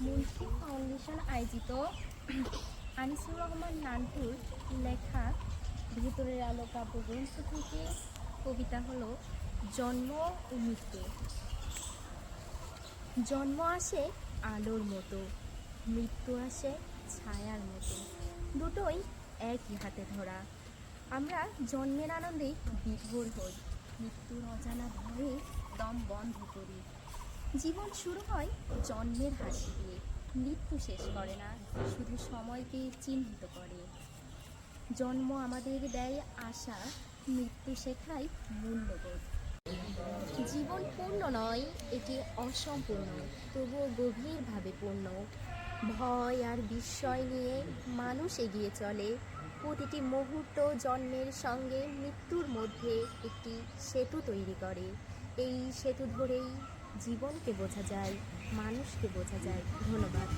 Munshi foundation আয়োজিত আনিসুর রহমান নান্টুর লেখা ভেতরের আলো কাব্যগ্রন্থ থেকে কবিতা হলো জন্ম ও মৃত্যু। জন্ম আসে আলোর মতো, মৃত্যু আসে ছায়ার মতো, দুটোই একই হাতে ধরা। আমরা জন্মের আনন্দে বিভোর হই, মৃত্যুর অজানা ভয়ে দম বন্ধ করি। জীবন শুরু হয় জন্মের হাসি দিয়ে, মৃত্যু শেষ করে না, শুধু সময়কে চিহ্নিত করে। জন্ম আমাদের দেয় আশা, মৃত্যু শেখায় মূল্যবোধ। জীবন পূর্ণ নয়, এটি অসম্পূর্ণ, তবুও গভীরভাবে পূর্ণ। ভয় আর বিস্ময় নিয়ে মানুষ এগিয়ে চলে, প্রতিটি মুহূর্ত জন্মের সঙ্গে মৃত্যুর মধ্যে একটি সেতু তৈরি করে। এই সেতু ধরেই জীবনকে বোঝা যায়, মানুষকে বোঝা যায়। ধন্যবাদ।